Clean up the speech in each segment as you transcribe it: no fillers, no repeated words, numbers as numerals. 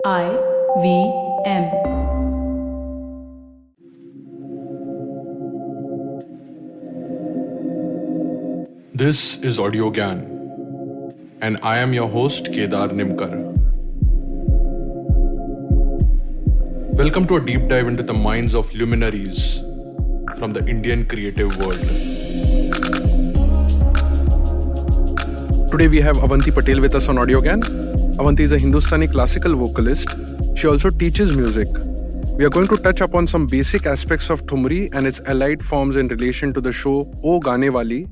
IVM. This is Audiogyan, and I am your host, Kedar Nimkar. Welcome to a deep dive into the minds of luminaries from the Indian creative world. Today we have Avanti Patel with us on Audiogyan. Avanti is a Hindustani classical vocalist. She also teaches music. We are going to touch upon some basic aspects of Thumri and its allied forms in relation to the show O Gaanewali,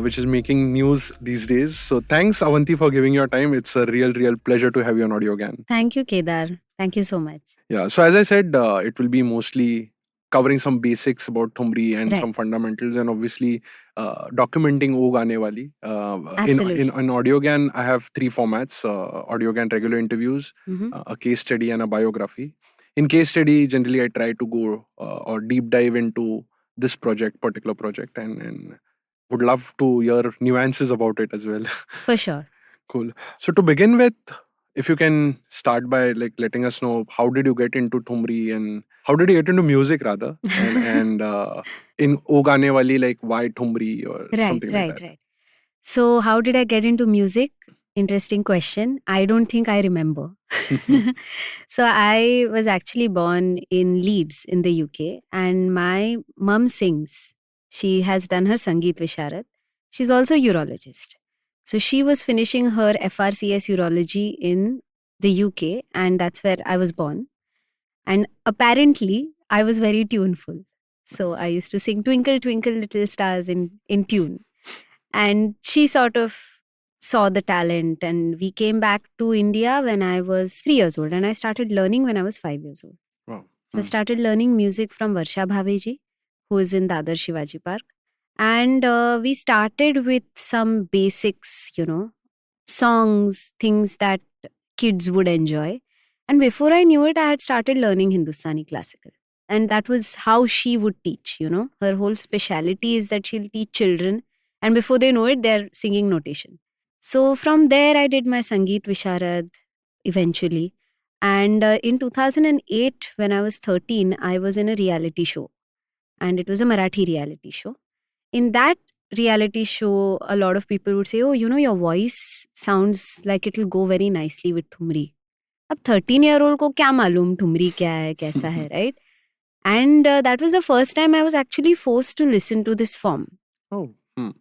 which is making news these days. So thanks, Avanti, for giving your time. It's a real pleasure to have you on Audiogyan. Thank you, Kedar. Thank you so much. Yeah, so as I said, it will be mostly covering some basics about Thumri and Right. some fundamentals, and obviously documenting O Gaanewali. Absolutely. In Audiogyan, I have three formats: Audiogyan regular interviews, Mhm. a case study, and a biography. In case study, generally I try to go or deep dive into this particular project, and would love to hear nuances about it as well. For sure. Cool. So to begin with, if you can start by letting us know, how did you get into Thumri and how did you get into music rather? And in O Gaanewali, why Thumri or something like that? Right. So, how did I get into music? Interesting question. I don't think I remember. So, I was actually born in Leeds in the UK, and my mum sings. She has done her Sangeet Visharad. She's also a urologist. So, she was finishing her FRCS urology in the UK, and that's where I was born. And apparently, I was very tuneful. So, I used to sing Twinkle, Twinkle, Little Stars in tune. And she sort of saw the talent, and we came back to India when I was 3 years old, and I started learning when I was 5 years old. Wow. So I started learning music from Varsha Bhaveji, who is in Dadar Shivaji Park. And we started with some basics, songs, things that kids would enjoy. And before I knew it, I had started learning Hindustani classical. And that was how she would teach, Her whole speciality is that she'll teach children, and before they know it, they're singing notation. So from there, I did my Sangeet Visharad eventually. And in 2008, when I was 13, I was in a reality show. And it was a Marathi reality show. In that reality show, a lot of people would say, oh, your voice sounds like it will go very nicely with Thumri. Ab 13-year-old ko kya malum Thumri kya hai, kaisa hai, right? And that was the first time I was actually forced to listen to this form. Oh.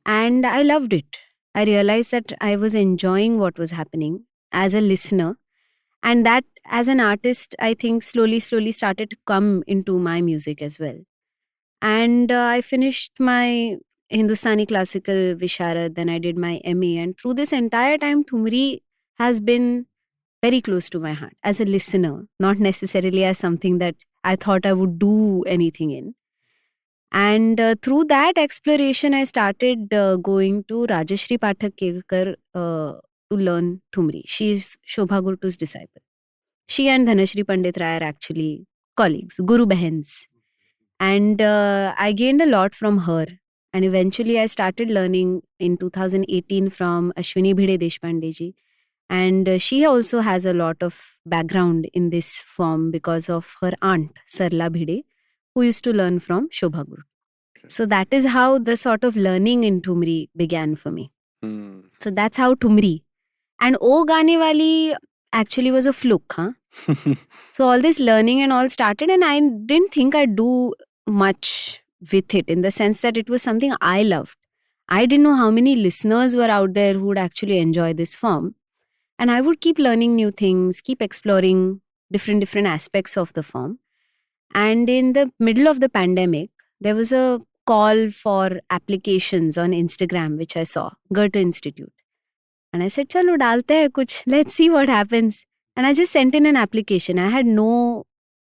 And I loved it. I realized that I was enjoying what was happening as a listener. And that as an artist, I think slowly started to come into my music as well. And I finished my Hindustani classical Visharad, then I did my MA. And through this entire time, Thumri has been very close to my heart as a listener, not necessarily as something that I thought I would do anything in. And through that exploration, I started going to Rajashri Pathak Kelkar to learn Thumri. She is Shobha Gurtu's disciple. She and Dhanashri Pandit Rai are actually colleagues, Guru Bahens. And I gained a lot from her. And eventually I started learning in 2018 from Ashwini Bhide Deshpandeji. And she also has a lot of background in this form because of her aunt, Sarla Bhide, who used to learn from Shobha Guru. So that is how the sort of learning in Thumri began for me. So that's how Thumri. And O Gaanewali actually was a fluke, huh? So all this learning and all started, and I didn't think I'd do much with it in the sense that it was something I loved. I didn't know how many listeners were out there who would actually enjoy this form. And I would keep learning new things, keep exploring different aspects of the form. And in the middle of the pandemic, there was a call for applications on Instagram, which I saw, Goethe Institute. And I said, chalo, dalte hai kuch, let's see what happens. And I just sent in an application. I had no,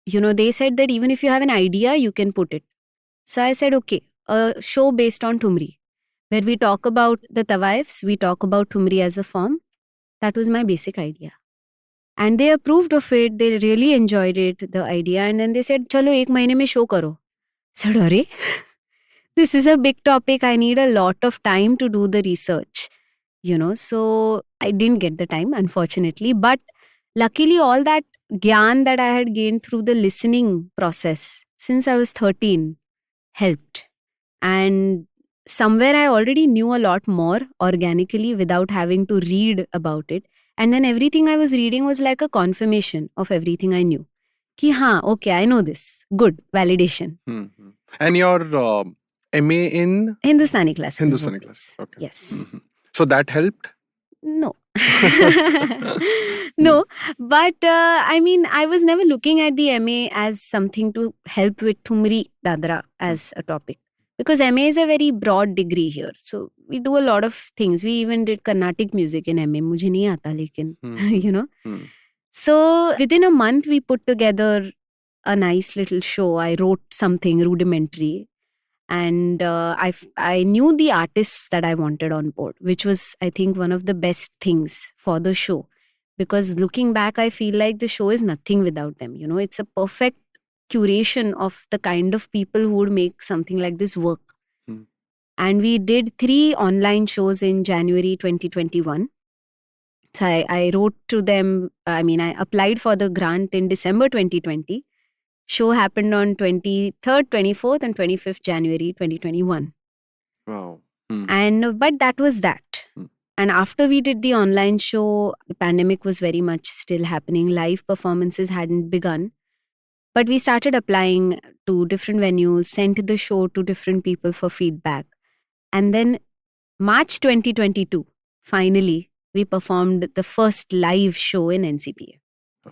they said that even if you have an idea, you can put it. So I said, okay, a show based on Thumri, where we talk about the Tawaifs, we talk about Thumri as a form. That was my basic idea. And they approved of it. They really enjoyed it, the idea. And then they said, chalo, 1 mahine mein show karo. I said, arre, this is a big topic. I need a lot of time to do the research. So I didn't get the time, unfortunately. But luckily all that gyan that I had gained through the listening process since I was 13 helped. And somewhere I already knew a lot more organically without having to read about it. And then everything I was reading was like a confirmation of everything I knew. Ki haan, okay, I know this. Good, validation. Mhm. And your MA in Hindustani classical Hindustani vocals. classical. Okay. Yes. Mhm. So that helped? No. No, but I mean, I was never looking at the MA as something to help with Thumri Dadra as a topic. Because MA is a very broad degree here. So we do a lot of things. We even did Carnatic music in MA. Mujhe nahi aata, lekin, you know. So within a month, we put together a nice little show. I wrote something rudimentary. And I knew the artists that I wanted on board, which was, I think, one of the best things for the show. Because looking back, I feel like the show is nothing without them. You know, it's a perfect curation of the kind of people who would make something like this work. And we did 3 online shows in January 2021. So I wrote to them. I mean, I applied for the grant in December 2020. Show happened on 23rd, 24th and 25th January 2021. Wow. But that was that. And after we did the online show, the pandemic was very much still happening. Live performances hadn't begun. But we started applying to different venues, sent the show to different people for feedback. And then March 2022, finally, we performed the first live show in NCPA.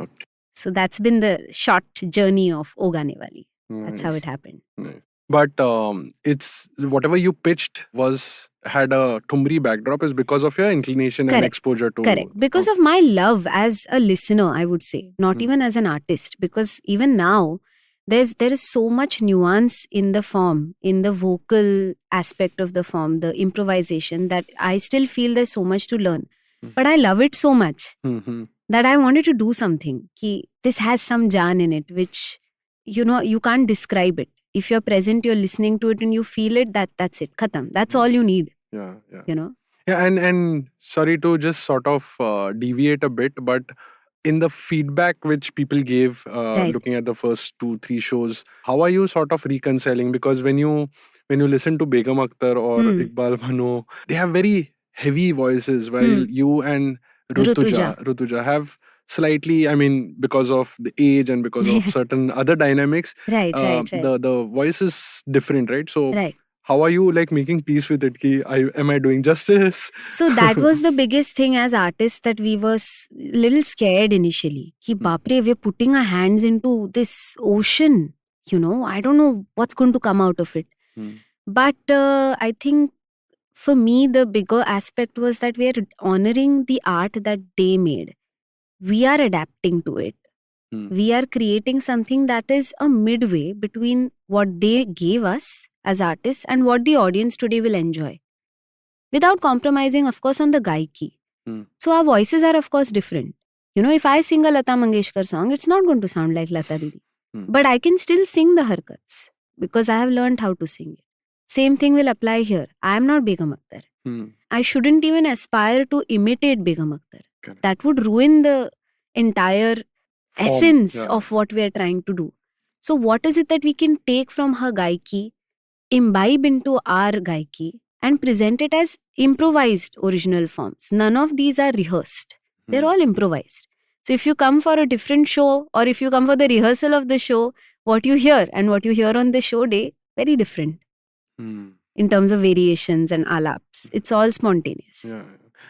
Okay. So that's been the short journey of O Gaanewali. That's how it happened. Nice. But it's whatever you pitched had a Thumri backdrop is because of your inclination and exposure to. Correct. Because of my love as a listener, I would say, not even as an artist. Because even now, there is so much nuance in the form, in the vocal aspect of the form, the improvisation, that I still feel there's so much to learn. But I love it so much. That I wanted to do something. This has some jaan in it, which, you know, you can't describe it. If you're present, you're listening to it and you feel it, that's it. Khatam. That's all you need. Yeah. You know? Yeah, and sorry to just sort of deviate a bit, but in the feedback which people gave looking at the first 2-3 shows, how are you sort of reconciling? Because when you listen to Begum Akhtar or Iqbal Bano, they have very heavy voices, while you and Rutuja have slightly, I mean, because of the age and because of certain other dynamics, right. The voice is different, right? So how are you like making peace with it? Am I doing justice? So that was the biggest thing as artists, that we were little scared initially. Ki baapre, we're putting our hands into this ocean. You know, I don't know what's going to come out of it. But I think for me, the bigger aspect was that we are honoring the art that they made. We are adapting to it. We are creating something that is a midway between what they gave us as artists and what the audience today will enjoy. Without compromising, of course, on the Gayki. So our voices are, of course, different. You know, if I sing a Lata Mangeshkar song, it's not going to sound like Lata Didi. But I can still sing the Harkats because I have learned how to sing it. Same thing will apply here. I am not Begum Akhtar. I shouldn't even aspire to imitate Begum Akhtar. Correct. That would ruin the entire essence of what we are trying to do. So what is it that we can take from her Gayki, imbibe into our Gayki, and present it as improvised original forms? None of these are rehearsed. They're all improvised. So if you come for a different show, or if you come for the rehearsal of the show, what you hear and what you hear on the show day, very different. In terms of variations and alaps. It's all spontaneous.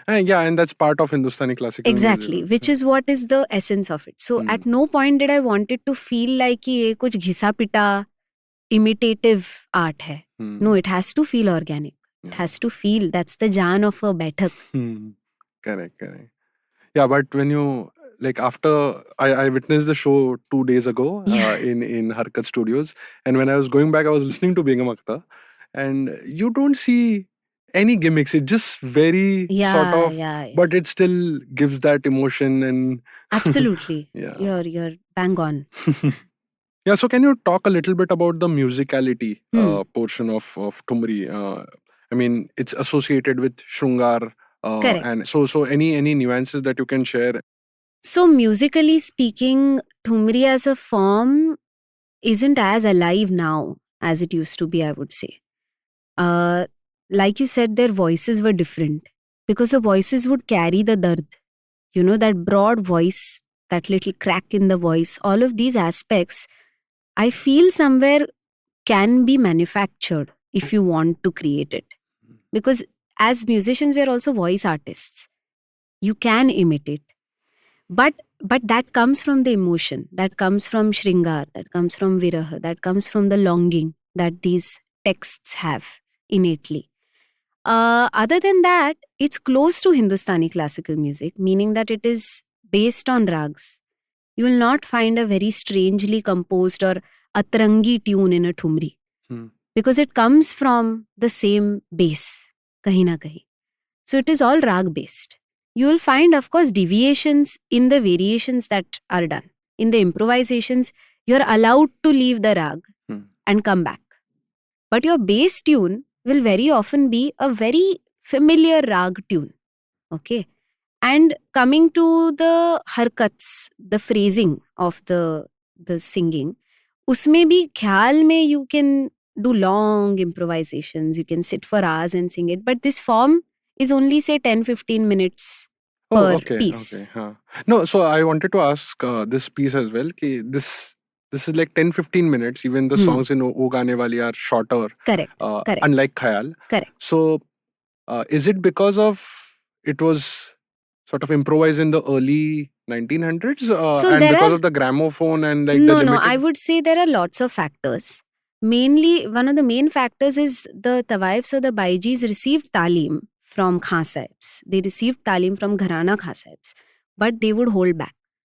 And that's part of Hindustani classical Exactly, music. which is what is the essence of it. So at no point did I want it to feel like ye kuch ghisa pita imitative art hai. No, it has to feel organic. It has to feel, that's the jaan of a baithak. Correct. Yeah, but when you, like, after I witnessed the show 2 days ago in Harkat Studios, and when I was going back, I was listening to Begum Akhtar, and you don't see any gimmicks. It just very sort of, but it still gives that emotion and absolutely. You're bang on. Yeah, so can you talk a little bit about the musicality portion of Thumri? I mean, it's associated with Shrungar, Correct. and so any nuances that you can share? So musically speaking, Thumri as a form isn't as alive now as it used to be, I would say. Like you said, their voices were different because the voices would carry the dard, that broad voice, that little crack in the voice. All of these aspects, I feel somewhere can be manufactured if you want to create it. Because as musicians, we are also voice artists. You can imitate. But that comes from the emotion, that comes from Shringar, that comes from Viraha, that comes from the longing that these texts have innately. Other than that, it's close to Hindustani classical music, meaning that it is based on rags. You will not find a very strangely composed or atrangi tune in a thumri because it comes from the same base, kahin na kahin. So it is all rag based. You will find, of course, deviations in the variations that are done. In the improvisations, you're allowed to leave the rag and come back. But your base tune will very often be a very familiar rag tune. Okay. And coming to the harkats, the phrasing of the singing, usme bhi khayal mein you can do long improvisations. You can sit for hours and sing it. But this form is only say 10-15 minutes per piece. Okay. Huh. No, so I wanted to ask this piece as well. Ki this is like 10-15 minutes. Even the songs in O Gaanewali are shorter. Correct. Unlike Khayal. Correct. So is it because of it was sort of improvised in the early 1900s and because of the gramophone and like No, I would say there are lots of factors. Mainly, one of the main factors is the Tawaifs or the Baijis received talim from Khan Sahibs. They received talim from Gharana Khan Sahibs. But they would hold back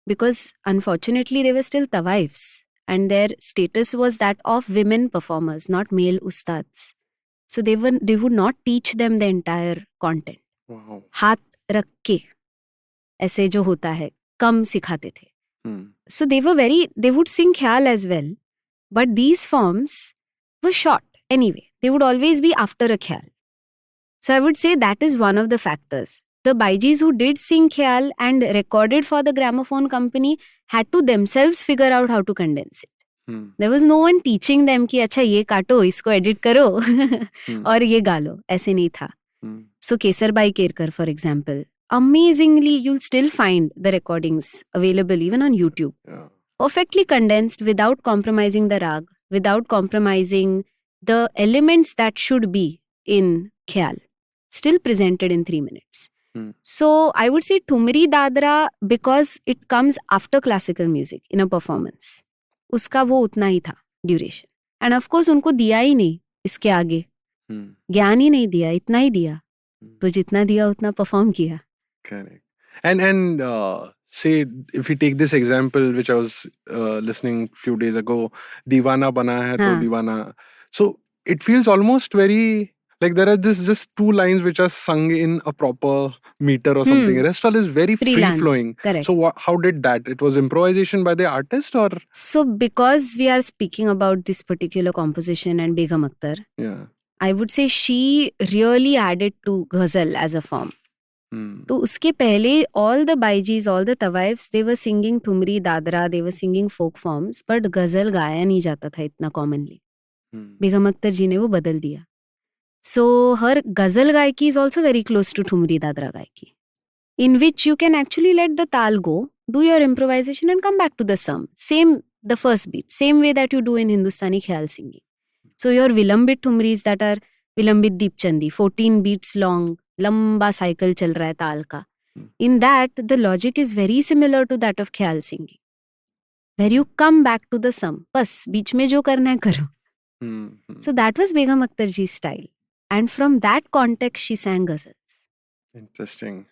because unfortunately they were still Tawaifs and their status was that of women performers, not male ustads. So they would not teach them the entire content. Wow. हाथ रख के ऐसे जो होता है कम सिखाते थे. So they would sing khayal as well. But these forms were short anyway. They would always be after a khayal. So I would say that is one of the factors. The Baijis who did sing khayal and recorded for the gramophone company had to themselves figure out how to condense it. There was no one teaching them कि अच्छा ये काटो, इसको edit करो और ये गा लो. ऐसे नहीं था. So Kesar Bai Kerkar, for example, amazingly you'll still find the recordings available even on YouTube. Yeah. Perfectly condensed without compromising the rag, without compromising the elements that should be in khayal, still presented in 3 minutes. So I would say Thumri Dadra because it comes after classical music in a performance. उसका वो उतना ही था duration. End of course उनको दिया ही नहीं इसके आगे, ज्ञान ही नहीं दिया, इतना ही दिया. तो जितना दिया उतना परफॉर्म किया. Correct. And say if we take this example which I was listening few days ago, Deewana bana hai to Deewana. So it feels almost very like there are just two lines which are sung in a proper meter or something. The rest all is very free flowing. Correct. So how did that? It was improvisation by the artist or? So because we are speaking about this particular composition and Begum Akhtar, I would say she really added to ghazal as a form. तो उसके पहले all the Baijis, all the Tawaifs, they were singing Thumri, Dadra, they were singing folk forms, but ghazal गाया नहीं जाता था इतना commonly. बेगम अख्तर जी ने वो बदल दिया. So her ghazal gayki is also very close to Thumri Dadra gayki, in which you can actually let the tal go, do your improvisation and come back to the sum. Same, the first beat, same way that you do in Hindustani khayal singing. So your vilambit thumris that are vilambit deepchandi, 14 beats long, lamba cycle chal raha hai tal ka. In that, the logic is very similar to that of khayal singing, where you come back to the sum. Bas, beech mein jo karna hai karo. So that was Begum Akhtar ji's style. And from that context, she sang ghazals. Interesting.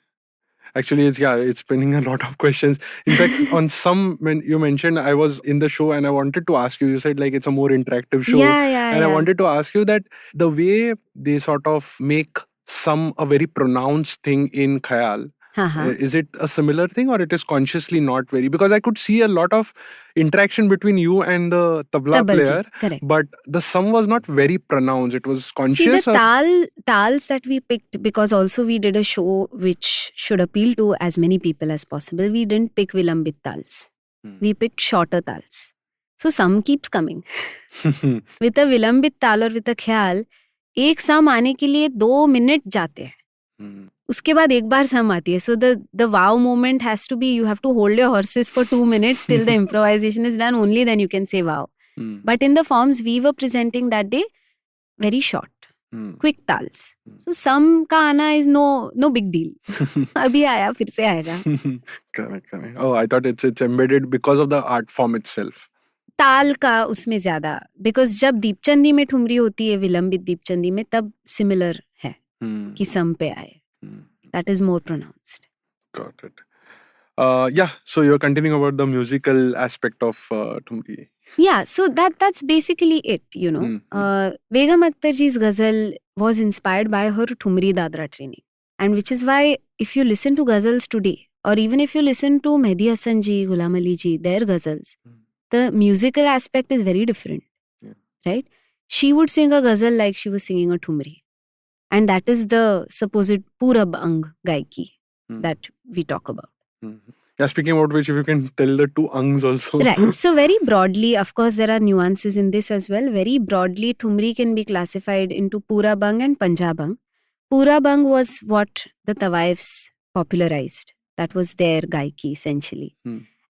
Actually, it's bringing a lot of questions. In fact, on some, when you mentioned, I was in the show and I wanted to ask you, you said like it's a more interactive show. And I wanted to ask you that the way they sort of make a very pronounced thing in khayal, Is it a similar thing or it is consciously not very? Because I could see a lot of interaction between you and the tabla player, correct. but the sum was not very pronounced. It was conscious. See, the tals that we picked, because also we did a show which should appeal to as many people as possible. We didn't pick vilambit tals. We picked shorter tals. So sum keeps coming. With a vilambit tal or with a khayal, एक सम आने के लिए 2 minute जाते हैं. उसके बाद एक बार सम आती है. So the wow moment has to be, you have to hold your horses for 2 minutes till the improvisation is done. Only then you can say wow. But in the forms we were presenting that day, very short, quick tals. So sum का आना is no big deal. अभी आया फिर से आएगा. Correct. Oh, I thought it's embedded because of the art form itself. ताल का उसमें ज्यादा, बिकॉज जब दीपचंदी में ठुमरी होती है विलंबित दीपचंदी में, तब सिमिलर है कि सम पे आए. That is more pronounced. Got it. Yeah, so you're continuing about the musical aspect of Thumri. Yeah, so that's basically it, you know. Begum Akhtar ji's ghazal was inspired by her Thumri Dadra training. And which is why if you listen to ghazals today, or even if you listen to Mehdi Hasan ji, Ghulam Ali ji, their ghazals, the musical aspect is very different, right? She would sing a ghazal like she was singing a thumri. And that is the supposed Purab Ang Gayki that we talk about. Yeah, speaking about which, if you can tell the 2 angs also. Right. So very broadly, of course, there are nuances in this as well. Very broadly, thumri can be classified into Purab Ang and Punjab Ang. Purab Ang was what the Tawaifs popularized. That was their Gayki essentially.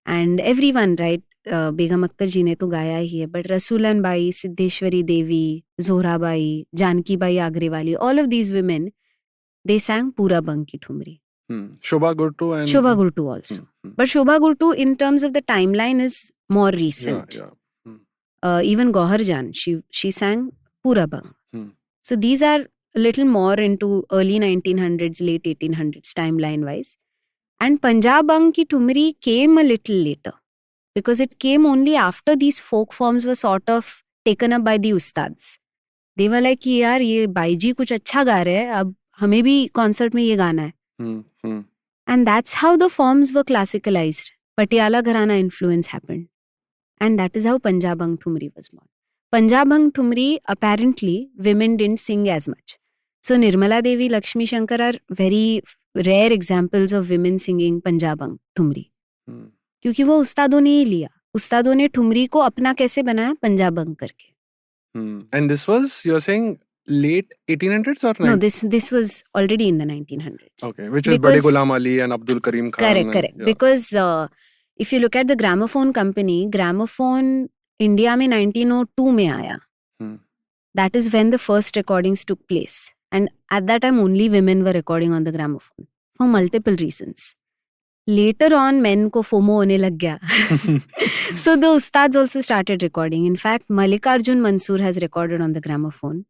And everyone, right? Begum Akhtar ji ने तो गाया ही है, but Rasoolan Bai, Siddheshwari Devi, Zohra Bai, Janki Bai आगरेवाली, all of these women, they sang पूरा बंग की thumri. Shobha Gurtu also. But Shobha Gurtu in terms of the timeline is more recent. Even Gauhar Jan, she sang पूरा बंग. So these are a little more into early 1900s, late 1800s timeline wise. And Punjab Bang ki Thumri came a little later. Because it came only after these folk forms were sort of taken up by the ustads. They were like कि यार ये by जी कुछ अच्छा गा रहे हैं, अब हमें भी कॉन्सर्ट में ये गाना है. And that's how the forms were classicalized. Patiala Gharana influence happened. And that is how Punjab Bang Thumri was born. Punjab Bang Thumri, apparently, women didn't sing as much. So Nirmala Devi, Lakshmi Shankar are very rare examples of women singing Punjab Bang Thumri. क्योंकि वो उस्तादों ने ही लिया. उस्तादों ने ठुमरी को अपना कैसे बनाया, पंजाब बंग करके. And this was, you're saying, late 1800s or 1900s? No, this was already in the 1900s. Okay, which is Bade Ghulam Ali and Abdul Karim Khan. Correct. Yeah. Because if you look at the gramophone company, gramophone India में 1902 में आया. That is when the first recordings took place. And at that time only women were recording on the gramophone for multiple reasons. Later on, men ko FOMO hone lag gaya. So the ustads also started recording. In fact, Mallikarjun Mansoor has recorded on the gramophone.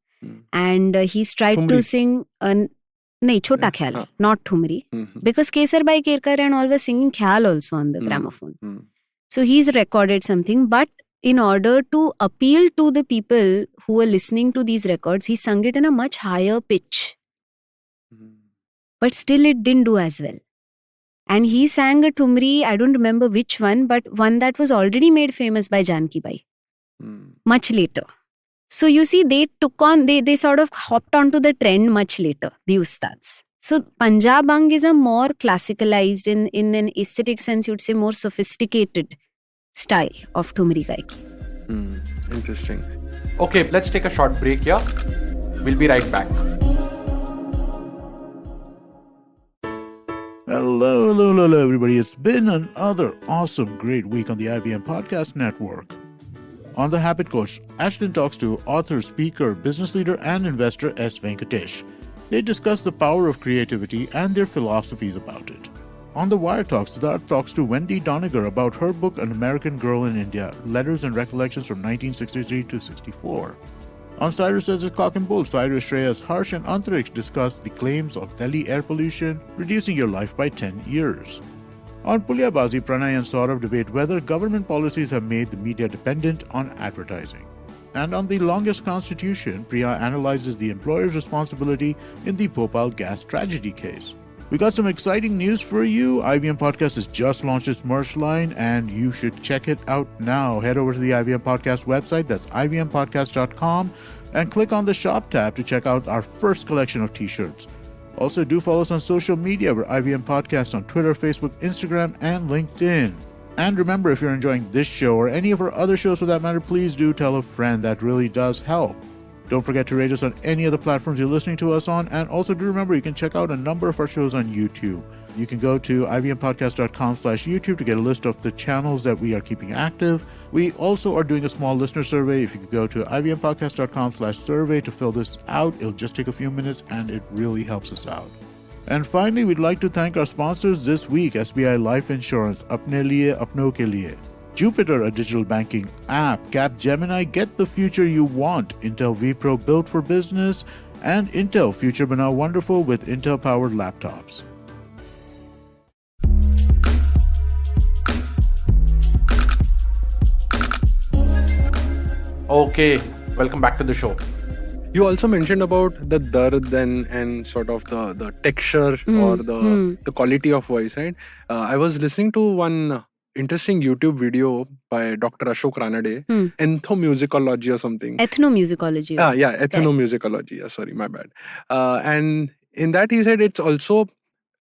And he's tried to sing nahi, Chota Khayal, not Thumri. Because Kesar Bhai Kerkar and all were singing Khayal also on the gramophone. So he's recorded something. But in order to appeal to the people who were listening to these records, he sung it in a much higher pitch. But still it didn't do as well. And he sang a Thumri, I don't remember which one, but one that was already made famous by Janki Bai. Much later. So you see, they sort of hopped onto the trend much later, the ustads. So Punjab Bang is a more classicalized, in an aesthetic sense, you'd say more sophisticated style of Thumri Gayki. Interesting. Okay, let's take a short break here. We'll be right back. Hello, everybody. It's been another awesome, great week on the IVM Podcast Network. On The Habit Coach, Ashton talks to author, speaker, business leader, and investor S. Venkatesh. They discuss the power of creativity and their philosophies about it. On The Wire Talks, Siddharth talks to Wendy Doniger about her book, An American Girl in India, Letters and Recollections from 1963 to 64. On Cyrus Says It's Cock and Bull, Cyrus, Shreyas, Harsh, and Antariksh discuss the claims of Delhi air pollution, reducing your life by 10 years. On Pulyabazi, Pranay and Saurabh debate whether government policies have made the media dependent on advertising. And on The Longest Constitution, Priya analyzes the employer's responsibility in the Bhopal gas tragedy case. We got some exciting news for you. IVM Podcast has just launched its merch line and you should check it out now. Head over to the IVM Podcast website, that's ivmpodcast.com, and click on the shop tab to check out our first collection of t-shirts. Also, do follow us on social media. We're IVM Podcast on Twitter, Facebook, Instagram, and LinkedIn. And remember, if you're enjoying this show or any of our other shows for that matter, please do tell a friend. That really does help. Don't forget to rate us on any of the platforms you're listening to us on. And also do remember, you can check out a number of our shows on YouTube. You can go to ivmpodcast.com/YouTube to get a list of the channels that we are keeping active. We also are doing a small listener survey. If you could go to ivmpodcast.com/survey to fill this out, it'll just take a few minutes and it really helps us out. And finally, we'd like to thank our sponsors this week, SBI Life Insurance, Apne Liye, Apno Ke Liye. Jupiter, a digital banking app. Capgemini, get the future you want. Intel vPro, built for business. And Intel, future banao wonderful with Intel-powered laptops. Okay, welcome back to the show. You also mentioned about the dard and sort of the texture or the quality of voice, right? I was listening to one interesting YouTube video by Dr. Ashok Ranade, ethnomusicology or something. Ethnomusicology. Ethnomusicology. Yeah, sorry, my bad. And in that he said it's also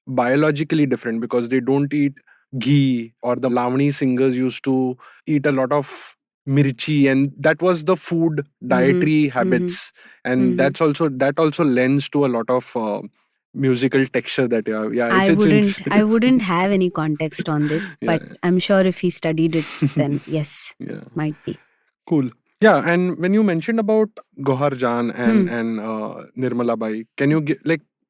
biologically different because they don't eat ghee, or the Lavani singers used to eat a lot of mirchi, and that was the food dietary habits, and that also lends to a lot of musical texture that you have. I wouldn't have any context on this, but I'm sure if he studied it, then yes, might be. Cool. Yeah, and when you mentioned about Gohar Jan and Nirmala Bai, can you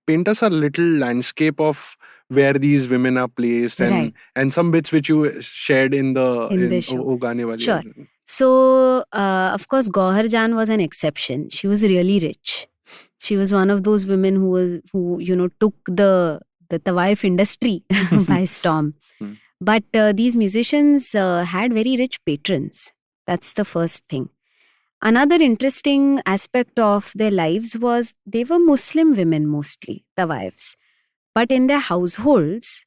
paint us a little landscape of where these women are placed and some bits which you shared in the show. O Gaanewali? Sure. So, of course, Gohar Jan was an exception. She was really rich. She was one of those women who took the Tawaif industry by storm. But these musicians had very rich patrons. That's the first thing. Another interesting aspect of their lives was they were Muslim women mostly, Tawaifs. But in their households,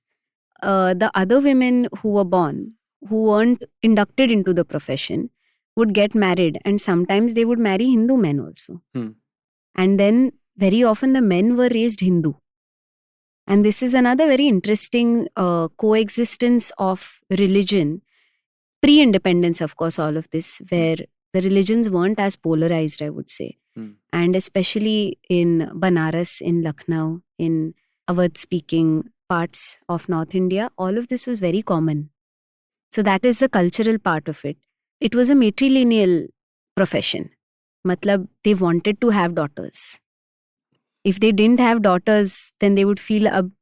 the other women who were born, who weren't inducted into the profession, would get married, and sometimes they would marry Hindu men also. And then very often the men were raised Hindu. And this is another very interesting coexistence of religion, pre-independence, of course, all of this, where the religions weren't as polarized, I would say. And especially in Banaras, in Lucknow, in Awadh-speaking parts of North India, all of this was very common. So that is the cultural part of it. It was a matrilineal profession. Matlab, they wanted to have daughters. If they didn't have daughters, then they would feel, ab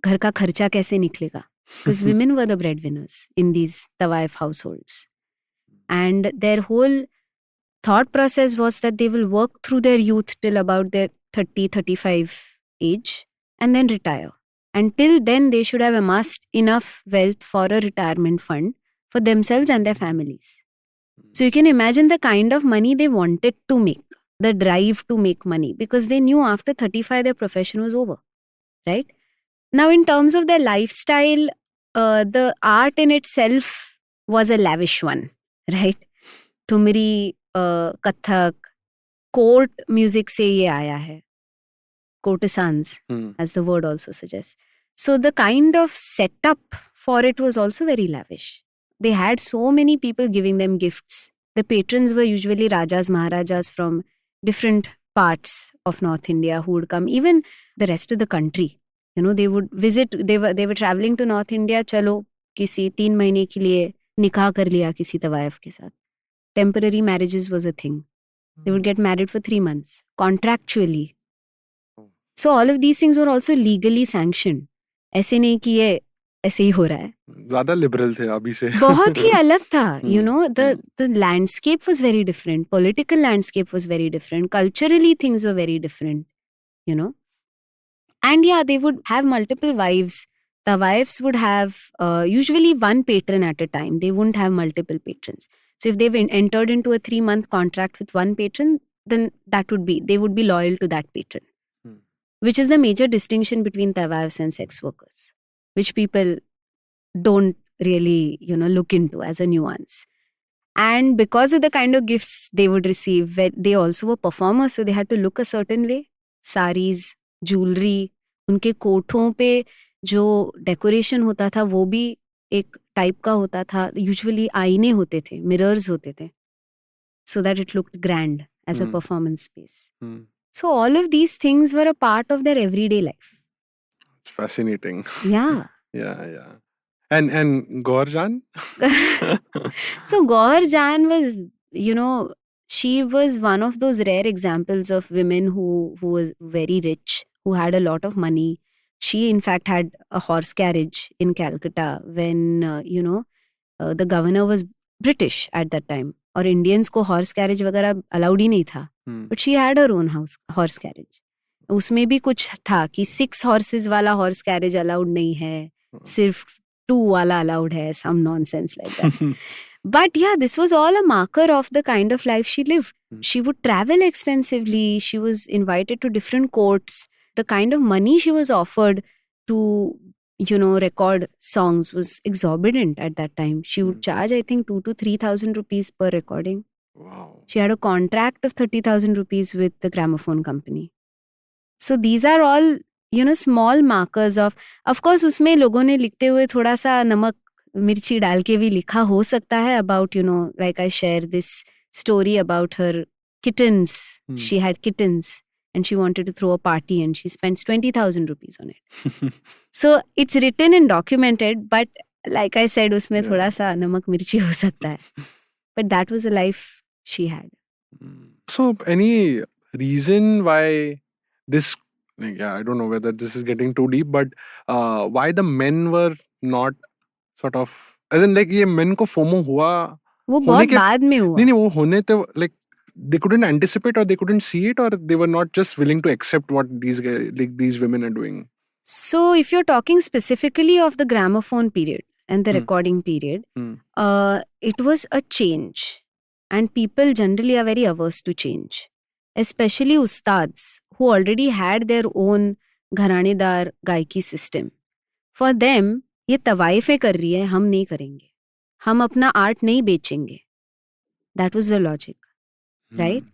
ghar ka kharcha kaise niklega? Because women were the breadwinners in these Tawaif households. And their whole thought process was that they will work through their youth till about their 30, 35 age and then retire. Until then, they should have amassed enough wealth for a retirement fund for themselves and their families. So you can imagine the kind of money they wanted to make, the drive to make money, because they knew after 35 their profession was over, right? Now, in terms of their lifestyle, the art in itself was a lavish one, right? Thumri, Kathak, court music se ye aaya hai. Courtesans, as the word also suggests. So the kind of setup for it was also very lavish. They had so many people giving them gifts. The patrons were usually Rajas, Maharajas from different parts of North India who would come, even the rest of the country. They would visit, they were traveling to North India, chalo, kisi 3 mahine ke liye nikah kar liya kisi Tawaif ke saath. Temporary marriages was a thing. They would get married for 3 months, contractually. So all of these things were also legally sanctioned. ऐसे नहीं कि ये ऐसे ही हो रहा है. ज़्यादा liberal थे अभी से. बहुत ही अलग था. The landscape was very different. Political landscape was very different. Culturally, things were very different. And they would have multiple wives. The wives would have usually one patron at a time. They wouldn't have multiple patrons. So if they've entered into a 3-month contract with one patron, then they would be loyal to that patron. which is the major distinction between Tawaifs and sex workers, which people don't really, look into as a nuance. And because of the kind of gifts they would receive, they also were performers, so they had to look a certain way. Saris, jewelry, उनके कोठों पे जो decoration होता था वो भी एक type का होता था. यूजुअली आईने होते थे, मिरर्स होते थे, so that it looked grand as a performance space. So all of these things were a part of their everyday life. It's fascinating. Yeah. Yeah. And Gaurjan? So Gaurjan was, she was one of those rare examples of women who was very rich, who had a lot of money. She, in fact, had a horse carriage in Calcutta when, the governor was British at that time. और Indians को horse carriage वगैरह allowed ही नहीं था. But she had her own horse carriage. उसमें भी कुछ था कि 6 horses वाला horse carriage allowed नहीं है, सिर्फ 2 वाला allowed है, some nonsense like that. But yeah, this was all a marker of the kind of life she lived. She would travel extensively. She was invited to different courts. The kind of money she was offered to, record songs was exorbitant at that time. She would charge, I think, 2,000 to 3,000 rupees per recording. Wow. She had a contract of 30,000 rupees with the gramophone company. So these are all, small markers of course, उसमें लोगों ने लिखते हुए थोड़ा सा नमक मिर्ची डाल के भी लिखा हो सकता है about, like I share this story about her kittens. She had kittens and she wanted to throw a party and she spent 20,000 rupees on it. So it's written and documented, but like I said, उसमें थोड़ा सा नमक मिर्ची हो सकता है. But that was a life she had. So any reason why this, I don't know whether this is getting too deep, but why the men were not sort of, as in like ये men को FOMO हुआ, वो बहुत बाद में हुआ. नहीं वो होने थे, like they couldn't anticipate or they couldn't see it, or they were not just willing to accept what these guys, like these women are doing. So if you're talking specifically of the gramophone period and the recording period, it was a change. And people generally are very averse to change. Especially ustads who already had their own घरानेदार गायकी system. For them, ये तवाइफें कर रही है, हम नहीं करेंगे. हम अपना art नहीं बेचेंगे. That was the logic. Right?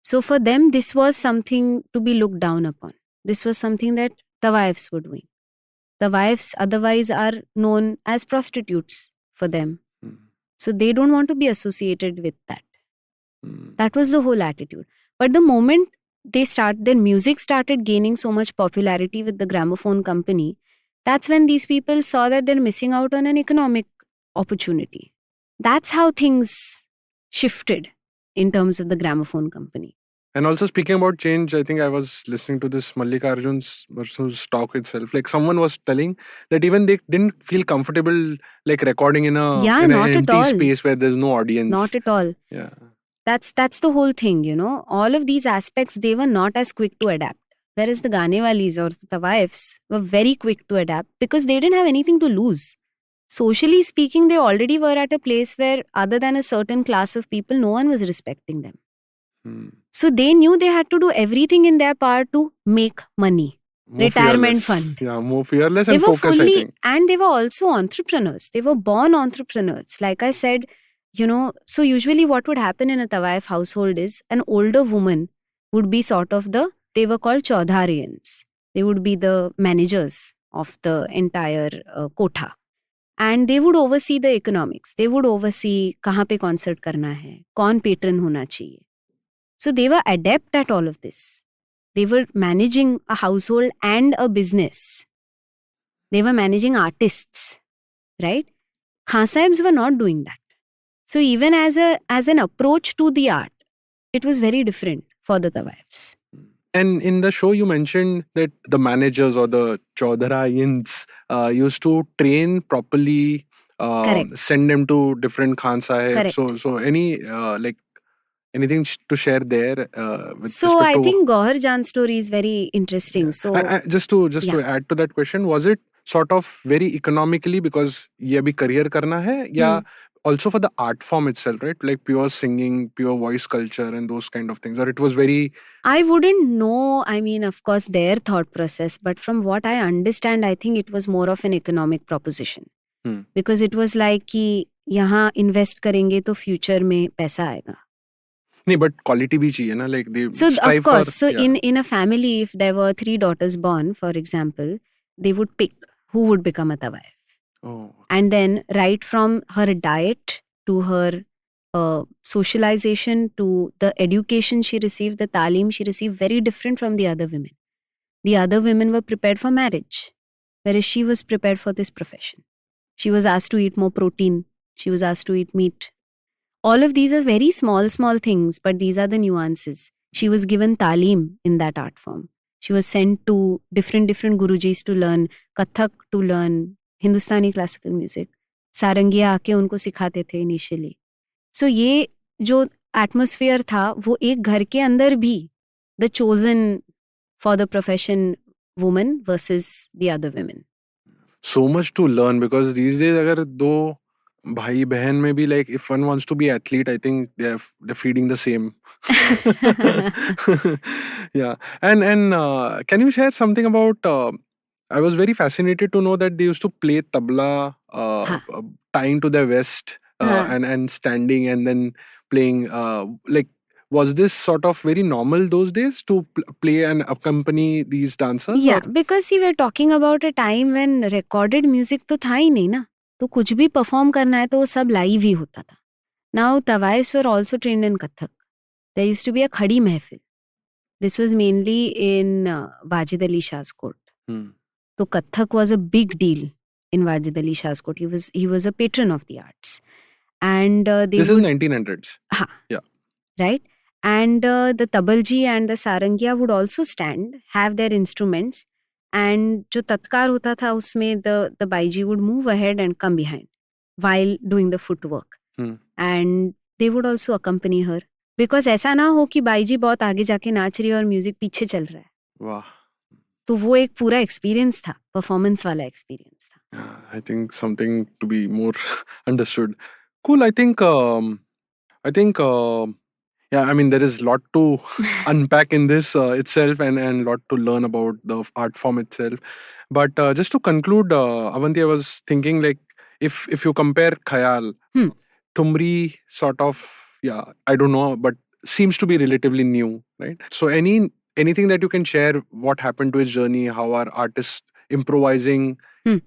So for them, this was something to be looked down upon. This was something that Tawaifs were doing. Tawaifs otherwise are known as prostitutes for them. So they don't want to be associated with that. That was the whole attitude. But the moment their music started gaining so much popularity with the gramophone company, that's when these people saw that they're missing out on an economic opportunity. That's how things shifted in terms of the gramophone company. And also speaking about change, I think I was listening to this Mallikarjun's versus talk itself. Like someone was telling that even they didn't feel comfortable like recording in an empty space where there's no audience. Not at all. Yeah. That's the whole thing, All of these aspects, they were not as quick to adapt. Whereas the Ganewalis or the Tawaifs were very quick to adapt because they didn't have anything to lose. Socially speaking, they already were at a place where other than a certain class of people, no one was respecting them. So they knew they had to do everything in their power to make money. More retirement fearless. fund. Yeah, more fearless and focused, I think. And they were also entrepreneurs. They were born entrepreneurs. Like I said, so usually what would happen in a Tawaif household is an older woman would be sort of they were called Chaudhariyans. They would be the managers of the entire kotha. And they would oversee the economics. They would oversee kahan pe concert karna hai, kaun patron hona chahiye. So they were adept at all of this. They were managing a household and a business. They were managing artists, right? Khan Sahibs were not doing that. So even as an approach to the art, it was very different for the Tawaifs. And in the show, you mentioned that the managers or the Chaudhariyans used to train properly, send them to different Khan Sahib. So any anything to share there? So I think Gauhar Jan's story is very interesting. Yeah. So just to add to that question, was it sort of very economically because ये अभी career करना है या also for the art form itself, right? Like pure singing, pure voice culture and those kind of things? Or it was very... I wouldn't know, I mean, of course, their thought process, but from what I understand, I think it was more of an economic proposition. Because it was like कि यहाँ invest करेंगे तो future में पैसा आएगा. नहीं, but quality भी चाहिए ना, like they So strive of course, for, so yeah. in a family, if there were 3 daughters born, for example, they would pick who would become a Tawaif. Oh. And then right from her diet to her socialization to the education she received, the talim she received, very different from the other women. The other women were prepared for marriage, whereas she was prepared for this profession. She was asked to eat more protein. She was asked to eat meat. All of these are very small things, but these are the nuances. She was given talim in that art form. She was sent to different gurujis to learn Kathak, to learn Hindustani classical music. सारंगिया आके उनको सिखाते थे initially. So ये जो atmosphere था, वो एक घर के अंदर भी the chosen for the profession woman versus the other women. So much to learn, because these days अगर दो भाई बहन में भी, like if one wants to be athlete, I think they're feeding the same. Yeah. And can you share something about I was very fascinated to know that they used to play tabla tying to their vest and standing and then playing like, was this sort of very normal those days to play and accompany these dancers? Yeah, or? because see, we're talking about a time when recorded music तो था ही नहीं ना, तो कुछ भी perform करना है तो वो सब live ही होता था. Now Tawaifs were also trained in Kathak. There used to be a khadi mehfil. This was mainly in Wajid Ali Shah's court. So Kathak was a big deal in Wajid Ali Shah's court. He was a patron of the arts, and this is 1900s. Yeah. Right. And the tabalji and the sarangiya would also stand, have their instruments, and जो तत्कार होता था उसमें the baiji would move ahead and come behind while doing the footwork. And they would also accompany her, because ऐसा ना हो कि बाईजी बहुत आगे जाके नाच रही है और म्यूजिक पीछे चल रहा है. वाह. तो वो एक पूरा एक्सपीरियंस था, परफॉर्मेंस वाला एक्सपीरियंस था. I think something to be more understood. Cool. I think yeah, I mean, there is a lot to unpack in this itself, and a lot to learn about the art form itself. But just to conclude, Avanti, I was thinking, like, if you compare khayal, Thumri sort of, yeah, I don't know, but seems to be relatively new, right? So anything that you can share, what happened to his journey, how are artists improvising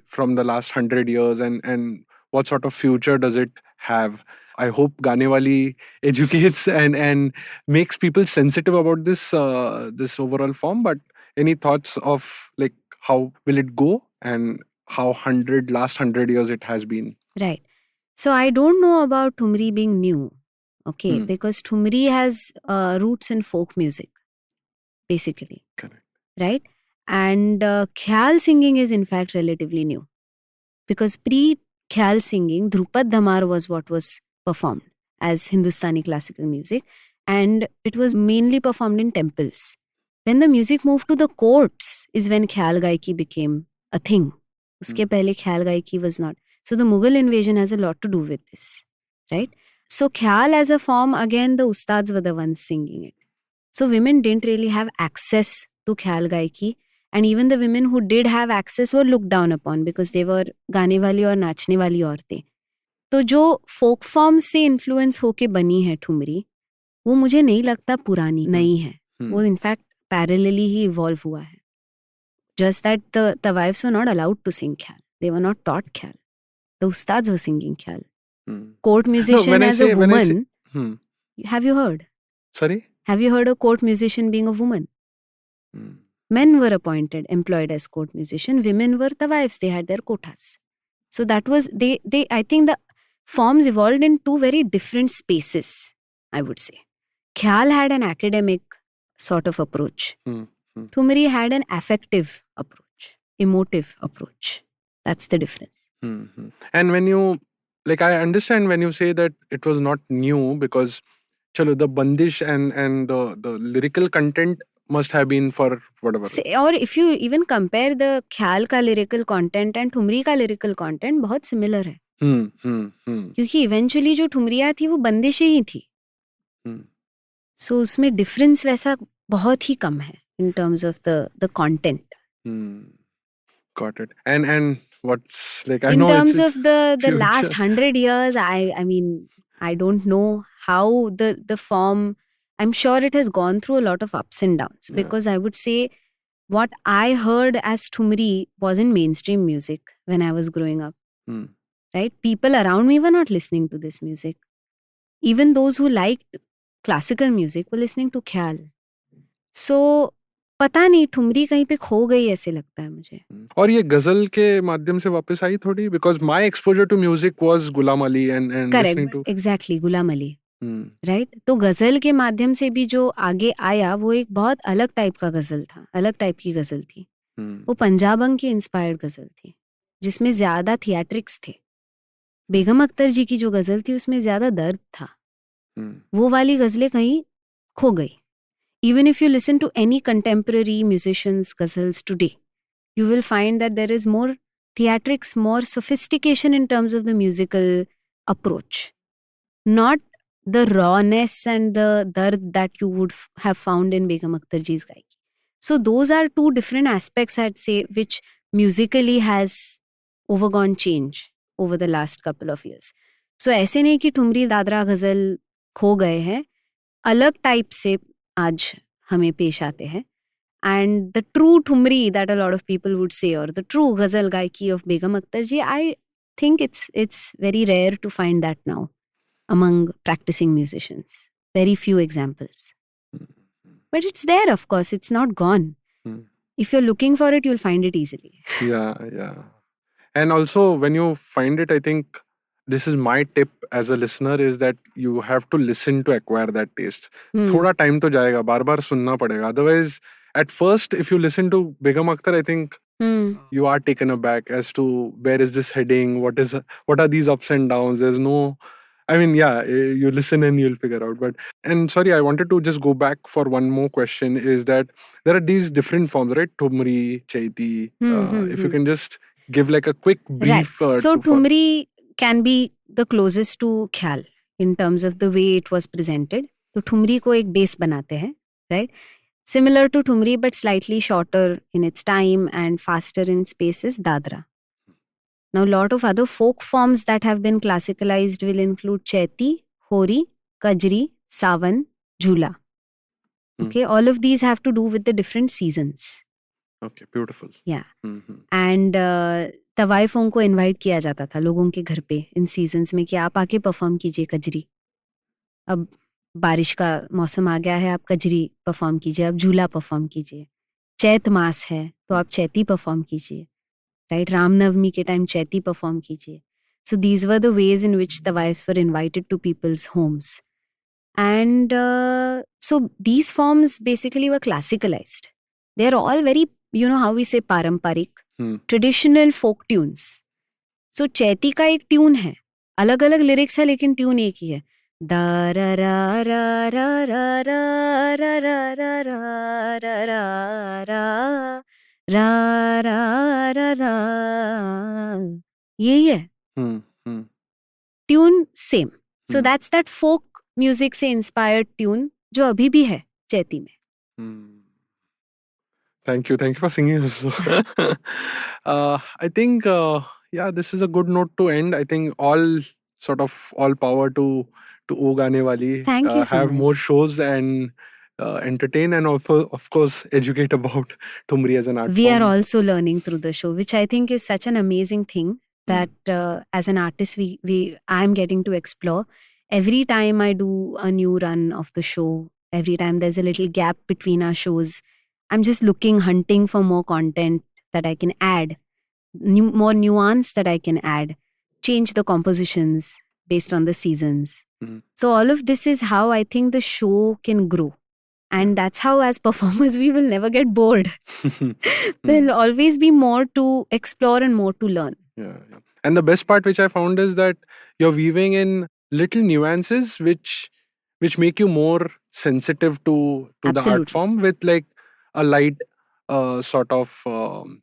from the last 100 years, and what sort of future does it have? I hope Gaanewali educates and makes people sensitive about this overall form. But any thoughts of, like, how will it go and how last 100 years it has been? Right. So I don't know about Thumri being new, okay, because Thumri has roots in folk music, basically. Correct. Right? And khayal singing is in fact relatively new, because pre-khayal singing, Dhrupad Dhamar was what was performed as Hindustani classical music, and it was mainly performed in temples. When the music moved to the courts is when khayal gayki became a thing. Uske pehle khayal gayki was not. So the Mughal invasion has a lot to do with this, right? So khayal as a form, again, the ustads were the ones singing it. So women didn't really have access to khayal gayki, and even the women who did have access were looked down upon because they were गानेवाली और नाचने वाली औरतें. तो जो फोक form से influence होके बनी है ठुमरी, वो मुझे नहीं लगता पुरानी नहीं है. वो इनफैक्ट पैरेलली ही इवॉल्व हुआ है. Just that the Tawaifs were not allowed to sing khayal. They were not taught khayal. The ustads were singing khayal. Court musician as a woman. Have you heard? Sorry? Have you heard a court musician being a woman? Men were appointed, employed as court musician. Women were Tawaifs. They had their quotas. So that was, I think the forms evolved in two very different spaces, I would say. Khayal had an academic sort of approach. Thumri had an affective approach, emotive approach. That's the difference. And when you, like, I understand when you say that it was not new, because chalo, the bandish and the lyrical content must have been for whatever. Or if you even compare the khayal ka lyrical content and Thumri ka lyrical content, बहुत similar है. क्योंकि eventually जो ठुमरिया थी वो बंदिशें ही थी. सो उसमें difference वैसा बहुत ही कम है in terms of the content. Got it. And what's like? I In know terms it's of the future. last 100 years, I mean, I don't know how the form. I'm sure it has gone through a lot of ups and downs, because I would say what I heard as Thumri wasn't mainstream music when I was growing up. Right? People around me were not listening to this music. Even those who liked classical music were listening to khayal. So पता नहीं ठुमरी कहीं पे खो गई ऐसे लगता है मुझे. और ये गजल के माध्यम से वापस आई थोड़ी, because my exposure to music was Ghulam Ali and listening to. Correct, exactly, Ghulam Ali. Right. तो गजल के माध्यम से भी जो आगे आया वो एक बहुत अलग टाइप का गजल था, अलग टाइप की गजल थी. वो पंजाबंग की इंस्पायर्ड गजल थी जिसमें ज्यादा थिएट्रिक्स थे. बेगम अख्तर जी की जो गजल थी उसमें ज्यादा दर्द था. वो वाली गजलें कहीं खो गई. Even if you listen to any contemporary musicians' ghazals today, you will find that there is more theatrics, more sophistication in terms of the musical approach. Not the rawness and the dard that you would have found in Begum Akhtar ji's Gayki. So those are two different aspects, I'd say, which musically has overgone change over the last couple of years. So ऐसे नहीं कि ठुमरी दादरा गजल खो गए हैं, अलग type से आज हमें पेश आते हैं. And the true thumri that a lot of people would say, और the true ghazal gayaki of Begum Akhtar ji, I think it's very rare to find that now among practicing musicians. Very few examples. But it's there, of course. It's not gone. If you're looking for it, you'll find it easily. Yeah. And also, when you find it, I think this is my tip as a listener, is that you have to listen to acquire that taste. थोड़ा time तो जाएगा, बार-बार सुनना पड़ेगा. Otherwise, at first, if you listen to Begum Akhtar, I think you are taken aback as to where is this heading, what are these ups and downs. There's no, I mean, yeah, you listen and you'll figure out. But, and sorry, I wanted to just go back for one more question, is that there are these different forms, right? Thumri, Chaiti. If you can just give like a quick brief. Right. So Thumri can be the closest to khayal in terms of the way it was presented. तो ठुमरी को एक base बनाते हैं, right? Similar to thumri but slightly shorter in its time and faster in space is dadra. Now, a lot of other folk forms that have been classicalized will include Chaiti, Hori, Kajri, Sawan, Jhula. Okay, all of these have to do with the different seasons. Okay, beautiful. Yeah. And तवाइफों को invite किया जाता था लोगों के घर पे इन seasons में कि आप आके परफॉर्म कीजिए कजरी. अब बारिश का मौसम आ गया है, आप कजरी परफॉर्म कीजिए, आप झूला परफॉर्म कीजिए. चैत मास है तो आप चैती परफॉर्म कीजिए. Right, रामनवमी के टाइम चैती परफॉर्म कीजिए. So these were the ways in which tawaifs were invited to people's homes. And so these forms basically were classicalized. They're all very, you know how we say paramparik, traditional folk tunes. So चैती का एक tune है, अलग अलग lyrics है लेकिन tune एक ही है. दा रा रा रा रा रा रा रा रा रा रा रा रा रा रा रा रा, यही है tune same. So that's that folk music से इंस्पायर्ड ट्यून जो अभी भी है चैती में. Thank you for singing also. I think yeah, this is a good note to end. I think all power to O Gaanewali. Thank you so have much. more shows and entertain, and also of course educate about Thumri as an art We form. are also learning through the show, which I think is such an amazing thing that as an artist I'm getting to explore. Every time I do a new run of the show, every time there's a little gap between our shows, I'm just hunting for more content that I can add, more nuance that I can add, change the compositions based on the seasons. So all of this is how I think the show can grow. And that's how, as performers, we will never get bored. There'll always be more to explore and more to learn. Yeah. And the best part which I found is that you're weaving in little nuances which make you more sensitive to the art Absolutely. form, with like a light sort of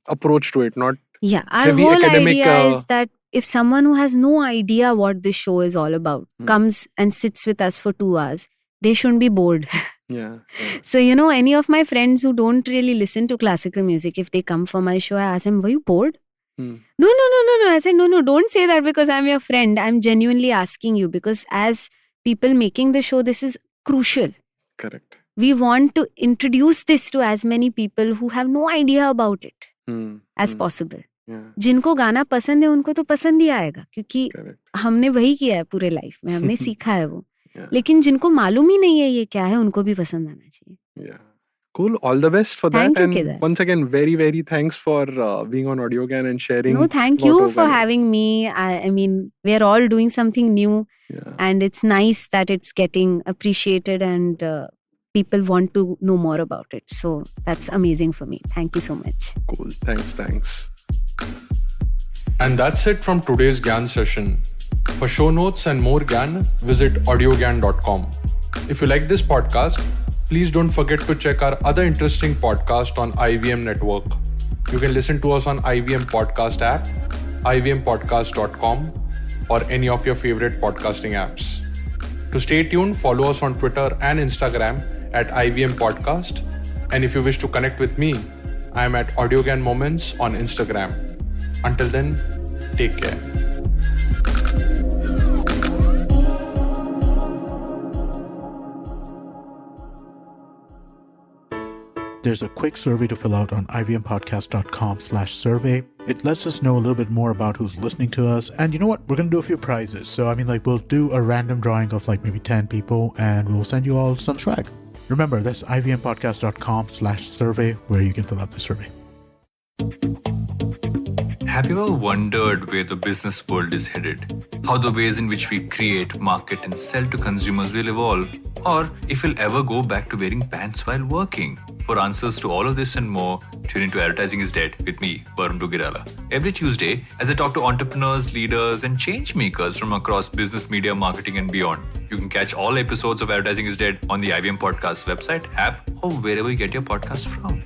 approach to it, not Yeah, our heavy whole academic, idea is that if someone who has no idea what this show is all about comes and sits with us for 2 hours, they shouldn't be bored. Yeah. So, any of my friends who don't really listen to classical music, if they come for my show, I ask them, were you bored? No. I said, no, don't say that because I'm your friend. I'm genuinely asking you because as people making the show, this is crucial. Correct. We want to introduce this to as many people who have no idea about it as possible. Yeah. जिनको गाना पसंद है उनको तो पसंद ही आएगा क्योंकि हमने वही किया है पूरे लाइफ में, हमने सीखा है वो. लेकिन जिनको मालूम ही नहीं है ये क्या है, उनको भी पसंद आना चाहिए. Yeah. Cool. All the best for Thank that. you, And Kedar. once again, very, very thanks for being on Audiogyan and sharing. No, thank about you O for Ganewali. having me. I mean, we're all doing something new and it's nice that it's getting appreciated and people want to know more about it. So that's amazing for me. Thank you so much. Cool. Thanks. And that's it from today's Gyan session. For show notes and more Gyan, visit audiogyan.com. If you like this podcast, please don't forget to check our other interesting podcast on IVM Network. You can listen to us on IVM Podcast app, ivmpodcast.com, or any of your favorite podcasting apps. To stay tuned, follow us on Twitter and Instagram at IVM Podcast. And if you wish to connect with me, I am at Audiogyan Moments on Instagram. Until then, take care. There's a quick survey to fill out on ivmpodcast.com/survey. It lets us know a little bit more about who's listening to us. And you know what? We're going to do a few prizes. So, we'll do a random drawing of maybe 10 people and we'll send you all some swag. Remember, that's ivmpodcast.com/survey where you can fill out the survey. Have you ever wondered where the business world is headed? How the ways in which we create, market, and sell to consumers will evolve? Or if we'll ever go back to wearing pants while working? For answers to all of this and more, tune into Advertising is Dead with me, Bhavan. Every Tuesday, as I talk to entrepreneurs, leaders, and change makers from across business, media, marketing, and beyond. You can catch all episodes of Advertising is Dead on the IVM Podcast website, app, or wherever you get your podcasts from.